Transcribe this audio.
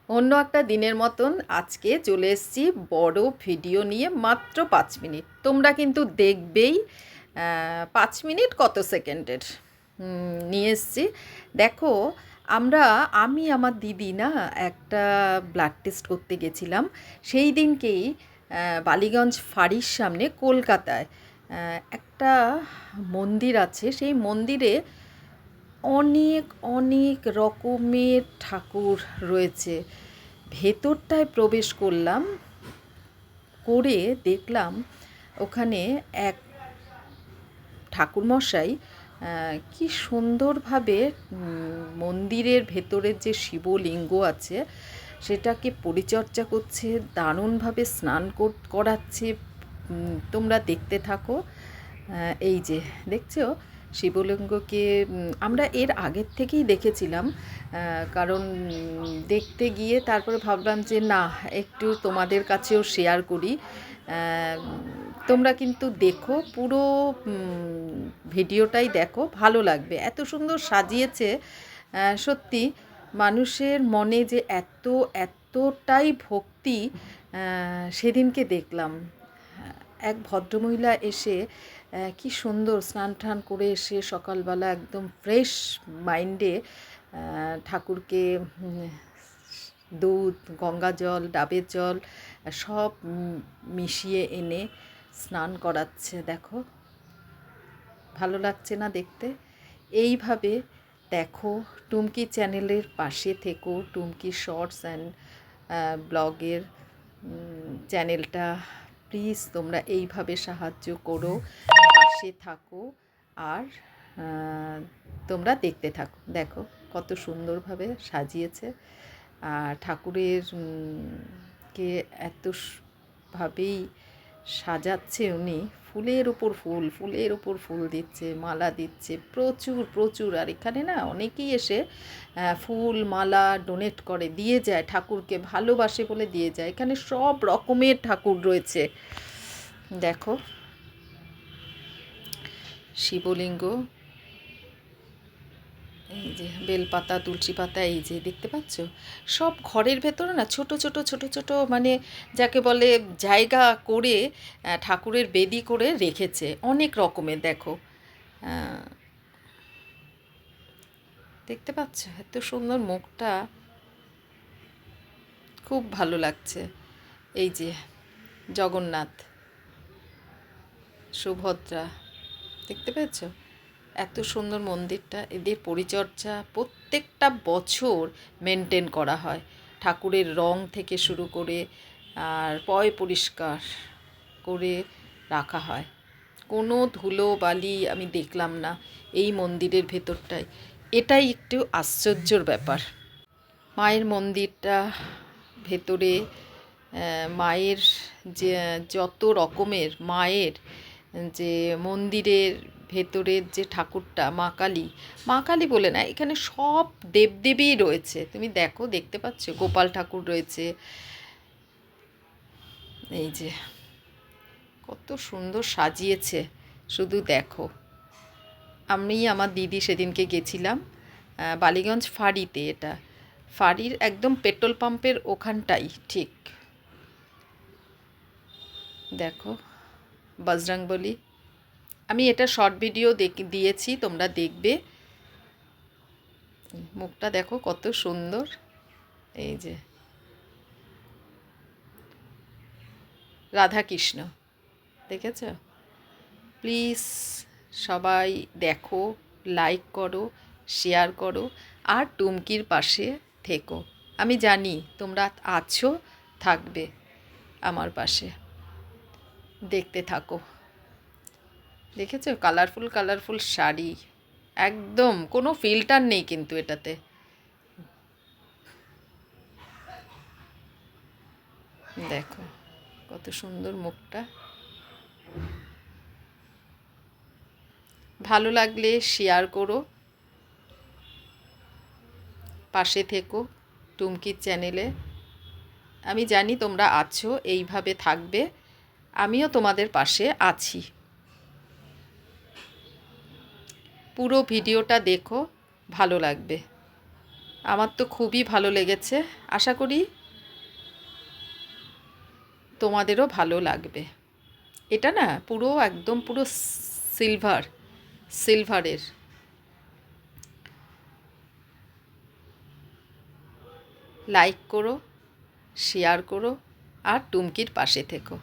অন্য একটা দিনের মতন আজকে চলে এসেছি বড় ভিডিও নিয়ে, মাত্র 5 মিনিট। তোমরা কিন্তু দেখবেই 5 মিনিট কত সেকেন্ডের নিয়ে এসেছি। দেখো, আমি আমার দিদি না একটা ব্লাড টেস্ট করতে গেছিলাম সেই দিনকেই। বালিগঞ্জ ফাঁড়ির সামনে কলকাতায় একটা মন্দির আছে, সেই মন্দিরে অনেক অনেক রকমের ঠাকুর রয়েছে। ভেতরটায় প্রবেশ করলাম, করে দেখলাম ওখানে এক ঠাকুরমশাই কি সুন্দরভাবে মন্দিরের ভেতরের যে শিবলিঙ্গ আছে সেটাকে পরিচর্যা করছে, দারুণভাবে স্নান করাচ্ছে। তোমরা দেখতে থাকো। এই যে দেখছো শিবলিঙ্গকে আমরা এর আগের থেকেই দেখেছিলাম, কারণ দেখতে গিয়ে তারপরে ভাবলাম যে না, একটু তোমাদের কাছেও শেয়ার করি। তোমরা কিন্তু দেখো, পুরো ভিডিওটাই দেখো, ভালো লাগবে। এত সুন্দর সাজিয়েছে, সত্যি মানুষের মনে যে এতটাই ভক্তি সেদিনকে দেখলাম। এক ভদ্রমহিলা এসে কি সুন্দর স্নান টান করে এসে সকালবেলা একদম ফ্রেশ মাইন্ডে ঠাকুরকে দুধ, গঙ্গা জল, ডাবের জল সব মিশিয়ে এনে স্নান করাচ্ছে। দেখো, ভালো লাগছে না দেখতে? এইভাবে দেখো, টুমকি চ্যানেলের পাশে থেকো। টুমকি শর্টস অ্যান্ড ব্লগের চ্যানেলটা প্লিজ তোমরা এইভাবে সাহায্য করো, পাশে থাকো। আর তোমরা দেখতে থাকো। দেখো কত সুন্দরভাবে সাজিয়েছে। আর ঠাকুরের কে ভাবেই সাজাচ্ছে উনি। ফুলের ওপর ফুল দিচ্ছে, মালা দিচ্ছে, প্রচুর প্রচুর। আর এখানে না অনেকেই এসে ফুল মালা ডোনেট করে, দিয়ে যায়, ঠাকুরকে ভালোবাসে বলে দিয়ে যায়। এখানে সব রকমের ঠাকুর রয়েছে। দেখো শিবলিঙ্গ, এই যে বেলপাতা, তুলসী পাতা, এই যে দেখতে পাচ্ছ, সব ঘরের ভেতরে না ছোট ছোট ছোট ছোট, মানে যাকে বলে জায়গা করে ঠাকুরের বেদি করে রেখেছে অনেক রকমের। দেখো, দেখতে পাচ্ছ এত সুন্দর মুখটা, খুব ভালো লাগছে। এই যে জগন্নাথ, সুভদ্রা, দেখতে পেয়েছ? এত সুন্দর মন্দিরটা। এদের পরিচর্যা প্রত্যেকটা বছর মেনটেন করা হয়, ঠাকুরের রং থেকে শুরু করে আর পয় পরিষ্কার করে রাখা হয়। কোনো ধুলো বালি আমি দেখলাম না এই মন্দিরের ভেতরটায়। এটাই একটু আশ্চর্যর ব্যাপার। মায়ের মন্দিরটা ভেতরে মায়ের যে যত রকমের মায়ের যে মন্দিরের ভেতরের যে ঠাকুরটা, মা কালী বলে না, এখানে সব দেবদেবী রয়েছে। তুমি দেখো, দেখতে পাচ্ছ গোপাল ঠাকুর রয়েছে। এই যে কত সুন্দর সাজিয়েছে, শুধু দেখো। আমি আমার দিদি সেদিনকে গেছিলাম বালিগঞ্জ ফাঁড়িতে। এটা ফাঁড়ির একদম পেট্রোল পাম্পের ওখানটাই ঠিক। দেখো বজরংবলী, আমি এটা শর্ট ভিডিও দিয়েছি, তোমরা দেখবে। মুখটা দেখো কত সুন্দর। এই যে রাধাকৃষ্ণ, দেখেছ? প্লিজ সবাই দেখো, লাইক করো, শেয়ার করো, আর টুমকির পাশে থেকো। আমি জানি তোমরা আছো, থাকবে আমার পাশে। দেখতে থাকো। দেখেছো কালারফুল কালারফুল শাড়ি, একদম কোনো ফিল্টার নেই কিন্তু এটাতে। দেখো কত সুন্দর মুখটা। ভালো লাগলে শেয়ার করো, পাশে থেকো টুমকির চ্যানেলে। আমি জানি তোমরা আছো, এইভাবে থাকবে, আমিও তোমাদের পাশে আছি। পুরো ভিডিওটা দেখো, ভালো লাগবে। আমার তো খুবই ভালো লেগেছে, আশা করি তোমাদেরও ভালো লাগবে। এটা না পুরো একদম পুরো সিলভারের। লাইক করো, শেয়ার করো আর টুমকির পাশে থেকো।